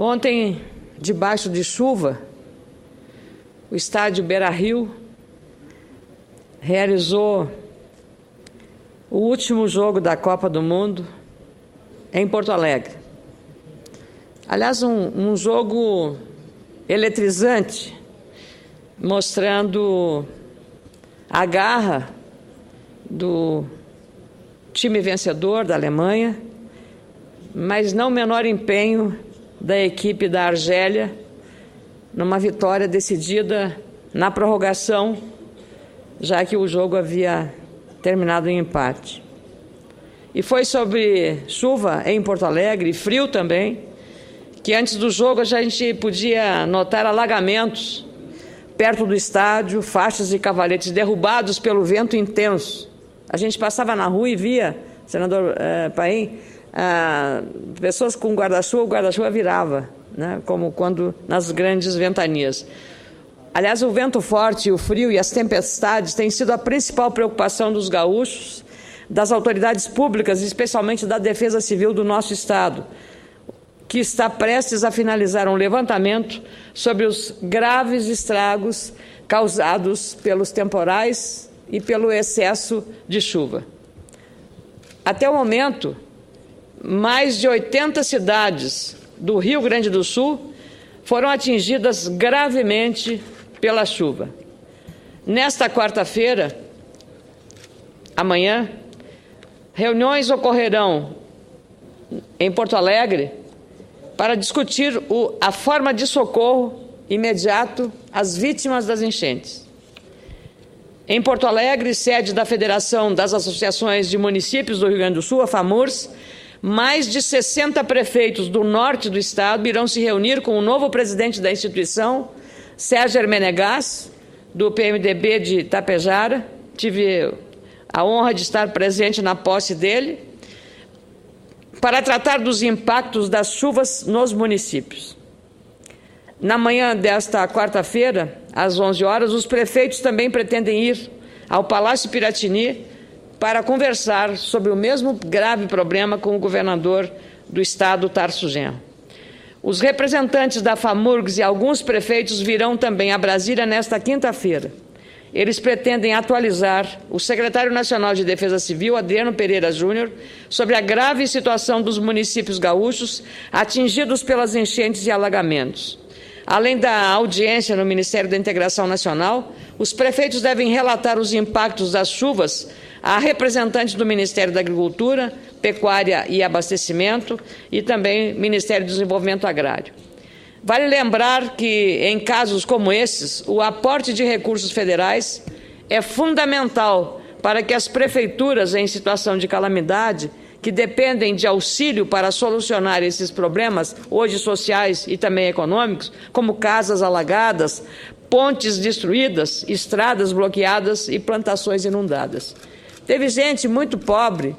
Ontem, debaixo de chuva, o estádio Beira-Rio realizou o último jogo da Copa do Mundo em Porto Alegre. Aliás, um jogo eletrizante, mostrando a garra do time vencedor da Alemanha, mas não o menor empenho da equipe da Argélia numa vitória decidida na prorrogação, já que o jogo havia terminado em empate. E foi sobre chuva em Porto Alegre, e frio também, que antes do jogo a gente podia notar alagamentos perto do estádio, faixas de cavaletes derrubados pelo vento intenso. A gente passava na rua e via, senador Paim, pessoas com guarda-chuva, o guarda-chuva virava, né, como quando nas grandes ventanias. Aliás, o vento forte, o frio e as tempestades têm sido a principal preocupação dos gaúchos, das autoridades públicas, especialmente da Defesa Civil do nosso estado, que está prestes a finalizar um levantamento sobre os graves estragos causados pelos temporais e pelo excesso de chuva. Até o momento, mais de 80 cidades do Rio Grande do Sul foram atingidas gravemente pela chuva. Nesta quarta-feira, amanhã, reuniões ocorrerão em Porto Alegre para discutir a forma de socorro imediato às vítimas das enchentes. Em Porto Alegre, sede da Federação das Associações de Municípios do Rio Grande do Sul, a FAMURS, mais de 60 prefeitos do norte do estado irão se reunir com o novo presidente da instituição, Sérgio Hermenegas, do PMDB de Tapejara. Tive a honra de estar presente na posse dele, para tratar dos impactos das chuvas nos municípios. Na manhã desta quarta-feira, às 11 horas, os prefeitos também pretendem ir ao Palácio Piratini para conversar sobre o mesmo grave problema com o governador do estado, Tarso Genro. Os representantes da FAMURGS e alguns prefeitos virão também a Brasília nesta quinta-feira. Eles pretendem atualizar o secretário nacional de Defesa Civil, Adriano Pereira Júnior, sobre a grave situação dos municípios gaúchos atingidos pelas enchentes e alagamentos. Além da audiência no Ministério da Integração Nacional, os prefeitos devem relatar os impactos das chuvas a representantes do Ministério da Agricultura, Pecuária e Abastecimento e também Ministério do Desenvolvimento Agrário. Vale lembrar que, em casos como esses, o aporte de recursos federais é fundamental para que as prefeituras em situação de calamidade, que dependem de auxílio para solucionar esses problemas, hoje sociais e também econômicos, como casas alagadas, pontes destruídas, estradas bloqueadas e plantações inundadas. Teve gente muito pobre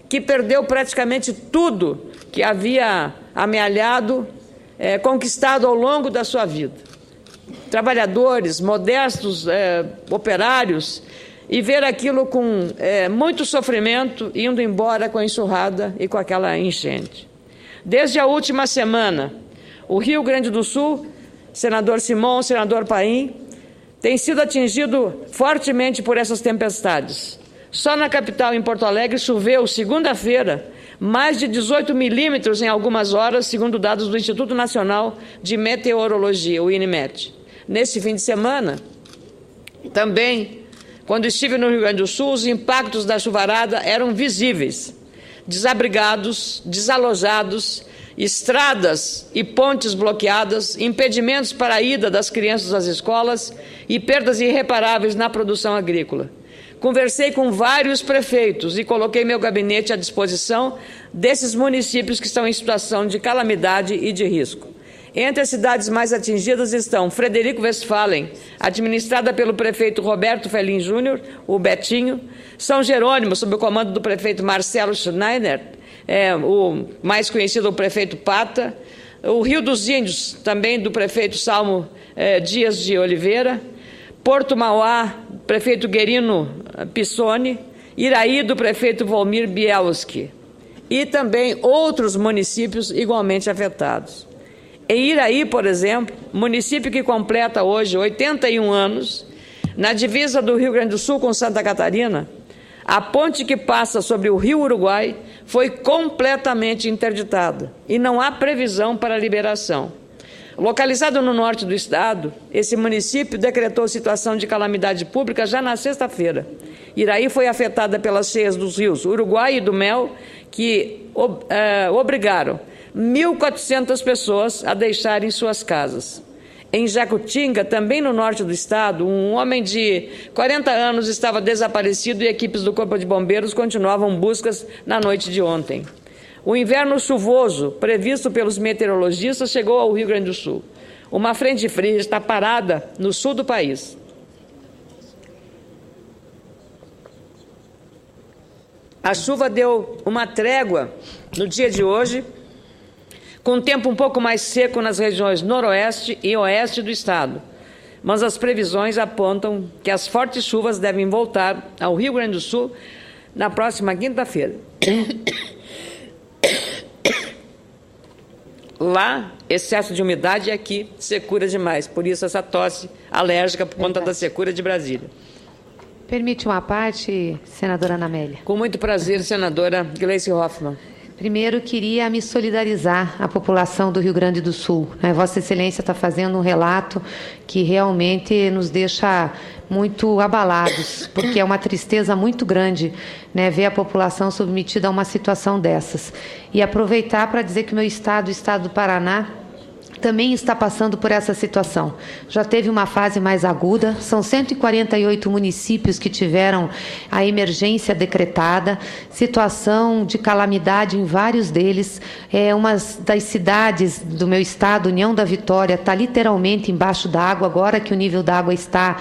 que perdeu praticamente tudo que havia amealhado, conquistado ao longo da sua vida. Trabalhadores, modestos operários, e ver aquilo com muito sofrimento indo embora com a enxurrada e com aquela enchente. Desde a última semana, o Rio Grande do Sul, senador Simão, senador Paim, tem sido atingido fortemente por essas tempestades. Só na capital, em Porto Alegre, choveu, segunda-feira, mais de 18 milímetros em algumas horas, segundo dados do Instituto Nacional de Meteorologia, o INMET. Nesse fim de semana, também, quando estive no Rio Grande do Sul, os impactos da chuvarada eram visíveis. Desabrigados, desalojados, estradas e pontes bloqueadas, impedimentos para a ida das crianças às escolas e perdas irreparáveis na produção agrícola. Conversei com vários prefeitos e coloquei meu gabinete à disposição desses municípios que estão em situação de calamidade e de risco. Entre as cidades mais atingidas estão Frederico Westphalen, administrada pelo prefeito Roberto Felim Júnior, o Betinho, São Jerônimo, sob o comando do prefeito Marcelo Schneider, o mais conhecido, o prefeito Pata, o Rio dos Índios, também do prefeito Salmo Dias de Oliveira, Porto Mauá, prefeito Guerino Pissoni, Iraí, do prefeito Volmir Bielski, e também outros municípios igualmente afetados. Em Iraí, por exemplo, município que completa hoje 81 anos, na divisa do Rio Grande do Sul com Santa Catarina, a ponte que passa sobre o Rio Uruguai foi completamente interditada e não há previsão para liberação. Localizado no norte do estado, esse município decretou situação de calamidade pública já na sexta-feira. Iraí foi afetada pelas cheias dos rios Uruguai e do Mel, que obrigaram 1.400 pessoas a deixarem suas casas. Em Jacutinga, também no norte do estado, um homem de 40 anos estava desaparecido e equipes do Corpo de Bombeiros continuavam buscas na noite de ontem. O inverno chuvoso, previsto pelos meteorologistas, chegou ao Rio Grande do Sul. Uma frente fria está parada no sul do país. A chuva deu uma trégua no dia de hoje, com tempo um pouco mais seco nas regiões noroeste e oeste do estado. Mas as previsões apontam que as fortes chuvas devem voltar ao Rio Grande do Sul na próxima quinta-feira. Lá, excesso de umidade, e aqui, secura demais. Por isso, essa tosse alérgica por conta da secura de Brasília. Permite uma parte, senadora Ana Amélia? Com muito prazer, senadora Gleice Hoffmann. Primeiro, queria me solidarizar à população do Rio Grande do Sul. Vossa Excelência está fazendo um relato que realmente nos deixa muito abalados, porque é uma tristeza muito grande, ver a população submetida a uma situação dessas. E aproveitar para dizer que o meu estado, o estado do Paraná, também está passando por essa situação. Já teve uma fase mais aguda, são 148 municípios que tiveram a emergência decretada, situação de calamidade em vários deles. Uma das cidades do meu estado, União da Vitória, está literalmente embaixo d'água, agora que o nível d'água está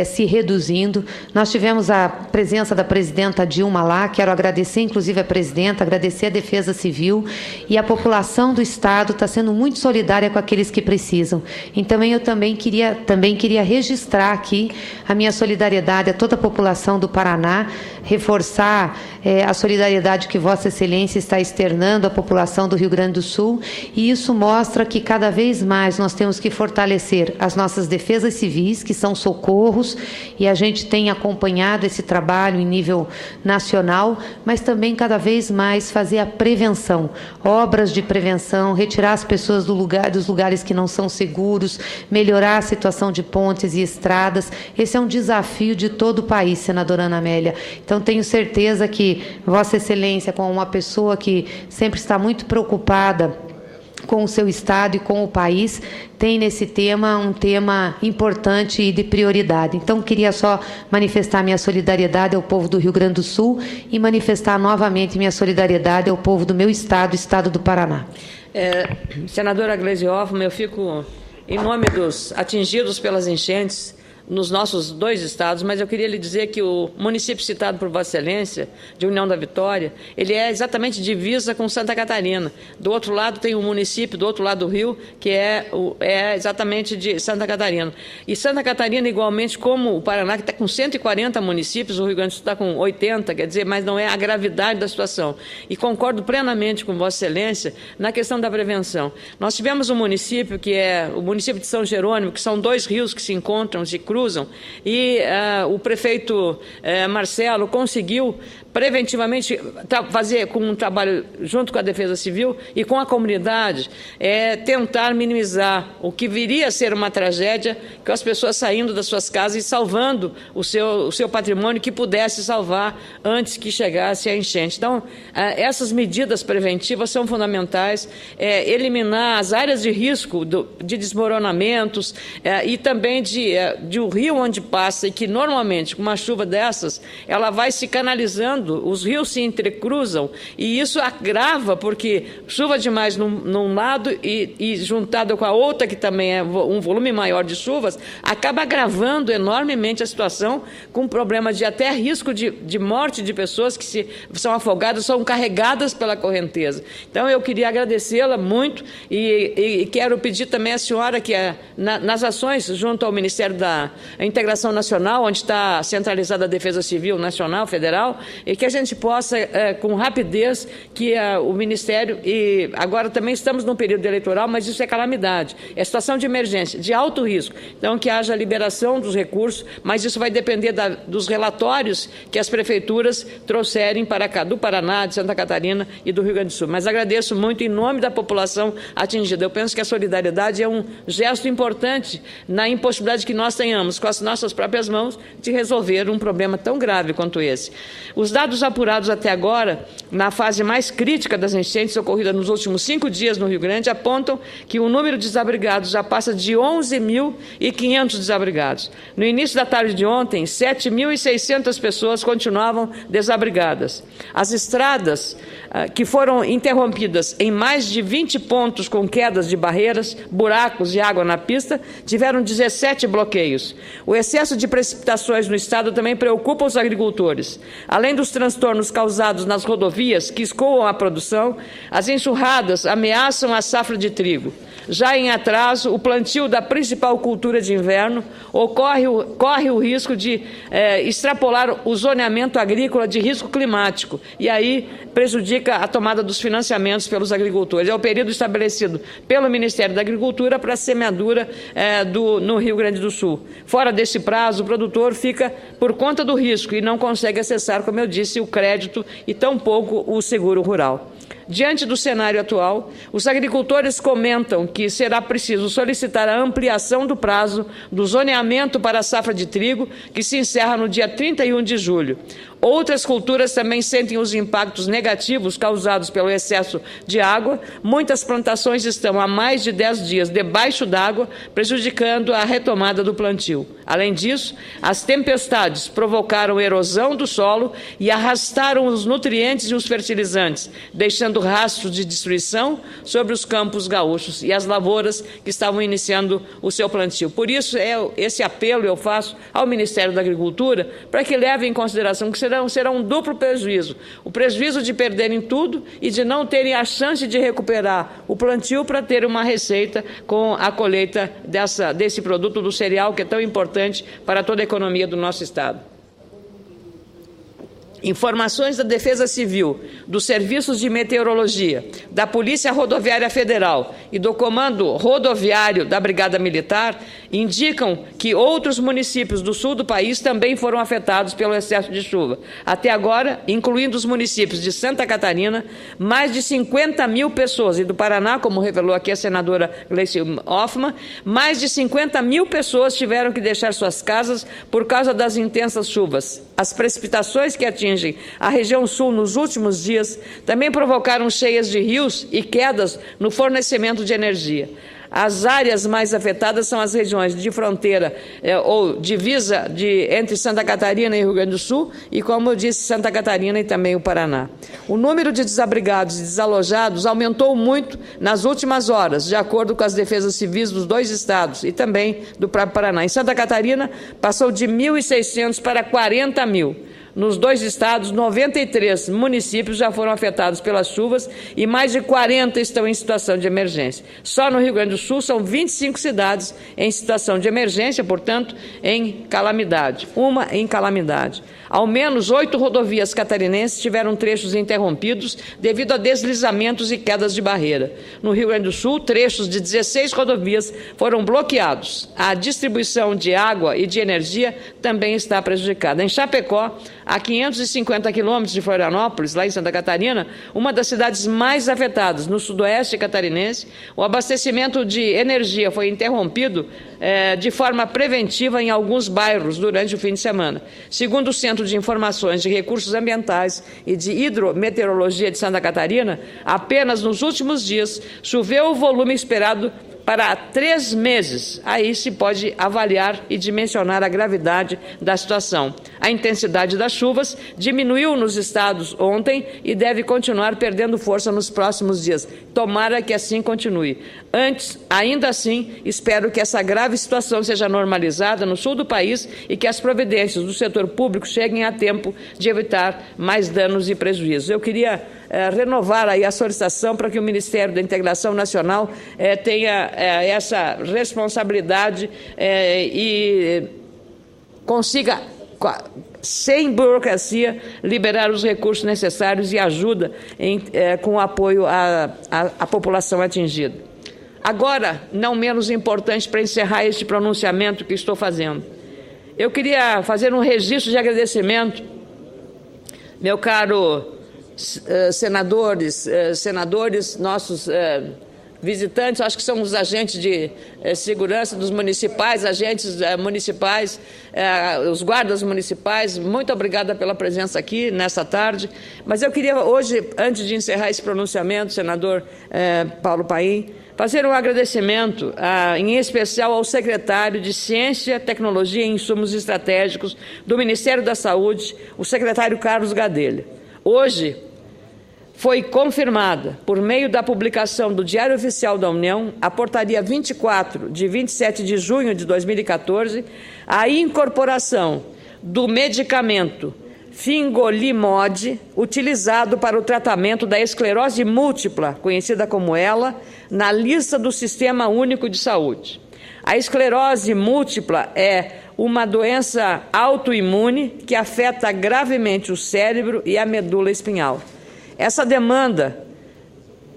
se reduzindo. Nós tivemos a presença da presidenta Dilma lá, quero agradecer inclusive a presidenta, agradecer a Defesa Civil, e a população do estado está sendo muito solidária com aqueles que precisam. Então eu também queria registrar aqui a minha solidariedade a toda a população do Paraná, reforçar a solidariedade que Vossa Excelência está externando à população do Rio Grande do Sul, e isso mostra que cada vez mais nós temos que fortalecer as nossas defesas civis, que são socorros, e a gente tem acompanhado esse trabalho em nível nacional, mas também cada vez mais fazer a prevenção, obras de prevenção, retirar as pessoas dos lugares que não são seguros, melhorar a situação de pontes e estradas. Esse é um desafio de todo o país, senadora Ana Amélia. Então, tenho certeza que Vossa Excelência, como uma pessoa que sempre está muito preocupada com o seu estado e com o país, tem nesse tema um tema importante e de prioridade. Então, queria só manifestar minha solidariedade ao povo do Rio Grande do Sul e manifestar novamente minha solidariedade ao povo do meu estado, o estado do Paraná. Senadora Gleice Hoffmann, eu fico em nome dos atingidos pelas enchentes nos nossos dois estados, mas eu queria lhe dizer que o município citado por Vossa Excelência, de União da Vitória, ele é exatamente divisa com Santa Catarina. Do outro lado tem um município, do outro lado do rio, que é exatamente de Santa Catarina. E Santa Catarina, igualmente como o Paraná, que está com 140 municípios, o Rio Grande do Sul está com 80, quer dizer, mas não é a gravidade da situação. E concordo plenamente com Vossa Excelência na questão da prevenção. Nós tivemos um município, que é o município de São Jerônimo, que são dois rios que se encontram, se cruzam, e o prefeito Marcelo conseguiu preventivamente fazer com um trabalho junto com a Defesa Civil e com a comunidade, tentar minimizar o que viria a ser uma tragédia, com as pessoas saindo das suas casas e salvando o seu patrimônio que pudesse salvar antes que chegasse a enchente. Então, essas medidas preventivas são fundamentais, eliminar as áreas de risco de desmoronamentos e também de um rio onde passa, e que normalmente com uma chuva dessas, ela vai se canalizando, os rios se entrecruzam, e isso agrava, porque chuva demais num lado e juntado com a outra, que também é um volume maior de chuvas, acaba agravando enormemente a situação, com problema de até risco de morte de pessoas que são afogadas, são carregadas pela correnteza. Então, eu queria agradecê-la muito e quero pedir também à senhora que nas ações junto ao Ministério da Integração Nacional, onde está centralizada a Defesa Civil Nacional, Federal, e e que a gente possa, com rapidez, que o Ministério, e agora também estamos num período eleitoral, mas isso é calamidade, é situação de emergência, de alto risco. Então, que haja liberação dos recursos, mas isso vai depender dos relatórios que as prefeituras trouxerem para cá, do Paraná, de Santa Catarina e do Rio Grande do Sul. Mas agradeço muito em nome da população atingida. Eu penso que a solidariedade é um gesto importante na impossibilidade que nós tenhamos, com as nossas próprias mãos, de resolver um problema tão grave quanto esse. Os dados apurados até agora, na fase mais crítica das enchentes ocorridas nos últimos 5 dias no Rio Grande, apontam que o número de desabrigados já passa de 11.500 desabrigados. No início da tarde de ontem, 7.600 pessoas continuavam desabrigadas. As estradas que foram interrompidas em mais de 20 pontos com quedas de barreiras, buracos e água na pista, tiveram 17 bloqueios. O excesso de precipitações no estado também preocupa os agricultores. Além dos transtornos causados nas rodovias que escoam a produção, as enxurradas ameaçam a safra de trigo. Já em atraso, o plantio da principal cultura de inverno corre o risco de extrapolar o zoneamento agrícola de risco climático e aí prejudica a tomada dos financiamentos pelos agricultores. É o período estabelecido pelo Ministério da Agricultura para a semeadura no Rio Grande do Sul. Fora desse prazo, o produtor fica por conta do risco e não consegue acessar, como eu disse, o crédito e tampouco o seguro rural. Diante do cenário atual, os agricultores comentam que será preciso solicitar a ampliação do prazo do zoneamento para a safra de trigo, que se encerra no dia 31 de julho. Outras culturas também sentem os impactos negativos causados pelo excesso de água. Muitas plantações estão há mais de 10 dias debaixo d'água, prejudicando a retomada do plantio. Além disso, as tempestades provocaram erosão do solo e arrastaram os nutrientes e os fertilizantes, deixando rastros de destruição sobre os campos gaúchos e as lavouras que estavam iniciando o seu plantio. Por isso, esse apelo eu faço ao Ministério da Agricultura para que leve em consideração que será um duplo prejuízo. O prejuízo de perderem tudo e de não terem a chance de recuperar o plantio para ter uma receita com a colheita desse produto do cereal que é tão importante para toda a economia do nosso estado. Informações da Defesa Civil, dos Serviços de Meteorologia, da Polícia Rodoviária Federal e do Comando Rodoviário da Brigada Militar indicam que outros municípios do sul do país também foram afetados pelo excesso de chuva. Até agora, incluindo os municípios de Santa Catarina, mais de 50 mil pessoas, e do Paraná, como revelou aqui a senadora Gleice Hoffmann, mais de 50 mil pessoas tiveram que deixar suas casas por causa das intensas chuvas. As precipitações que atingem a região sul nos últimos dias também provocaram cheias de rios e quedas no fornecimento de energia. As áreas mais afetadas são as regiões de fronteira ou divisa entre Santa Catarina e Rio Grande do Sul e, como eu disse, Santa Catarina e também o Paraná. O número de desabrigados e desalojados aumentou muito nas últimas horas, de acordo com as defesas civis dos 2 estados e também do próprio Paraná. Em Santa Catarina, passou de 1.600 para 40 mil. Nos 2 estados, 93 municípios já foram afetados pelas chuvas e mais de 40 estão em situação de emergência. Só no Rio Grande do Sul são 25 cidades em situação de emergência, portanto, em calamidade. Uma em calamidade. Ao menos 8 rodovias catarinenses tiveram trechos interrompidos devido a deslizamentos e quedas de barreira. No Rio Grande do Sul, trechos de 16 rodovias foram bloqueados. A distribuição de água e de energia também está prejudicada. Em Chapecó, a 550 quilômetros de Florianópolis, lá em Santa Catarina, uma das cidades mais afetadas no sudoeste catarinense, o abastecimento de energia foi interrompido de forma preventiva em alguns bairros durante o fim de semana. Segundo o Centro de Informações de Recursos Ambientais e de Hidrometeorologia de Santa Catarina, apenas nos últimos dias choveu o volume esperado para 3 meses. Aí se pode avaliar e dimensionar a gravidade da situação. A intensidade das chuvas diminuiu nos estados ontem e deve continuar perdendo força nos próximos dias. Tomara que assim continue. Ainda assim, espero que essa grave situação seja normalizada no sul do país e que as providências do setor público cheguem a tempo de evitar mais danos e prejuízos. Eu queria renovar aí a solicitação para que o Ministério da Integração Nacional tenha essa responsabilidade e consiga sem burocracia, liberar os recursos necessários e ajuda com apoio à população atingida. Agora, não menos importante para encerrar este pronunciamento que estou fazendo, eu queria fazer um registro de agradecimento, meu caro senadores, nossos visitantes, acho que são os agentes de segurança dos municipais, agentes municipais, os guardas municipais, muito obrigada pela presença aqui nesta tarde. Mas eu queria hoje, antes de encerrar esse pronunciamento, senador Paulo Paim, fazer um agradecimento, em especial ao secretário de Ciência, Tecnologia e Insumos Estratégicos do Ministério da Saúde, o secretário Carlos Gadelha. Hoje foi confirmada, por meio da publicação do Diário Oficial da União, a Portaria 24, de 27 de junho de 2014, a incorporação do medicamento Fingolimod, utilizado para o tratamento da esclerose múltipla, conhecida como ELA, na lista do Sistema Único de Saúde. A esclerose múltipla é uma doença autoimune que afeta gravemente o cérebro e a medula espinhal. Essa demanda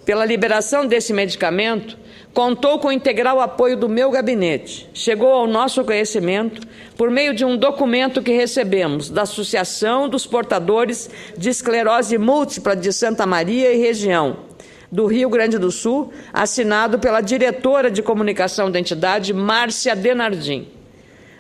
pela liberação desse medicamento contou com o integral apoio do meu gabinete. Chegou ao nosso conhecimento por meio de um documento que recebemos da Associação dos Portadores de Esclerose Múltipla de Santa Maria e região do Rio Grande do Sul, assinado pela diretora de comunicação da entidade, Márcia Denardim.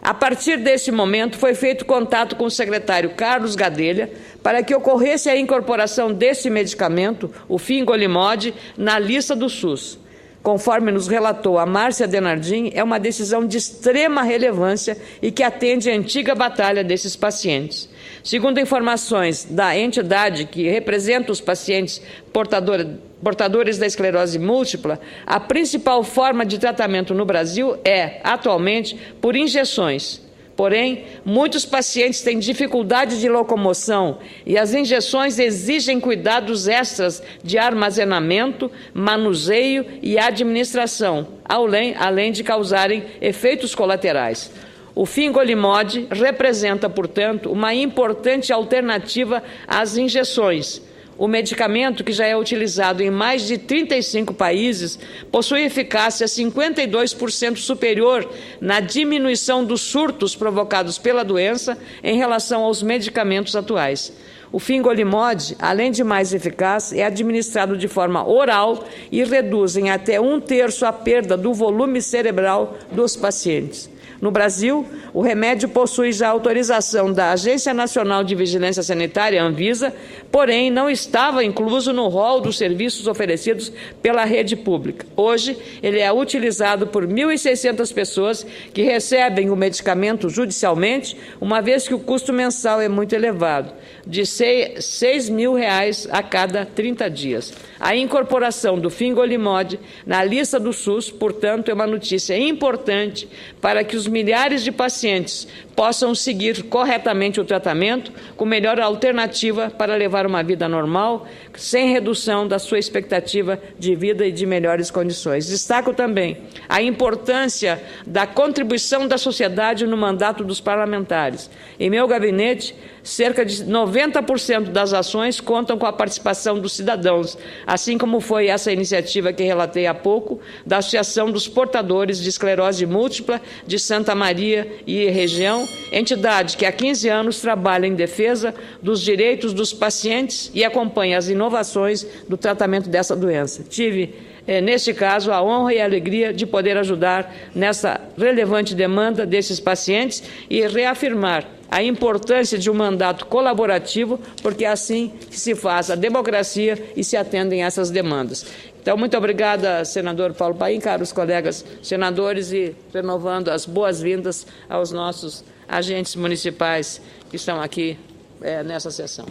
A partir desse momento, foi feito contato com o secretário Carlos Gadelha para que ocorresse a incorporação desse medicamento, o Fingolimod, na lista do SUS. Conforme nos relatou a Márcia Denardim, é uma decisão de extrema relevância e que atende à antiga batalha desses pacientes. Segundo informações da entidade que representa os pacientes portadores da esclerose múltipla, a principal forma de tratamento no Brasil é, atualmente, por injeções. Porém, muitos pacientes têm dificuldade de locomoção e as injeções exigem cuidados extras de armazenamento, manuseio e administração, além de causarem efeitos colaterais. O Fingolimod representa, portanto, uma importante alternativa às injeções. O medicamento, que já é utilizado em mais de 35 países, possui eficácia 52% superior na diminuição dos surtos provocados pela doença em relação aos medicamentos atuais. O Fingolimod, além de mais eficaz, é administrado de forma oral e reduz em até 1/3 a perda do volume cerebral dos pacientes. No Brasil, o remédio possui já autorização da Agência Nacional de Vigilância Sanitária, Anvisa, porém não estava incluso no rol dos serviços oferecidos pela rede pública. Hoje, ele é utilizado por 1.600 pessoas que recebem o medicamento judicialmente, uma vez que o custo mensal é muito elevado, de R$6.000 a cada 30 dias. A incorporação do Fingolimod na lista do SUS, portanto, é uma notícia importante para que os milhares de pacientes possam seguir corretamente o tratamento com melhor alternativa para levar uma vida normal, sem redução da sua expectativa de vida e de melhores condições. Destaco também a importância da contribuição da sociedade no mandato dos parlamentares. Em meu gabinete, cerca de 90% das ações contam com a participação dos cidadãos, assim como foi essa iniciativa que relatei há pouco, da Associação dos Portadores de Esclerose Múltipla de Santa Maria e região, entidade que há 15 anos trabalha em defesa dos direitos dos pacientes e acompanha as inovações do tratamento dessa doença. Tive, neste caso, a honra e a alegria de poder ajudar nessa relevante demanda desses pacientes e reafirmar a importância de um mandato colaborativo, porque é assim que se faz a democracia e se atendem a essas demandas. Então, muito obrigada, senador Paulo Paim, caros colegas senadores, e renovando as boas-vindas aos nossos agentes municipais que estão aqui nessa sessão.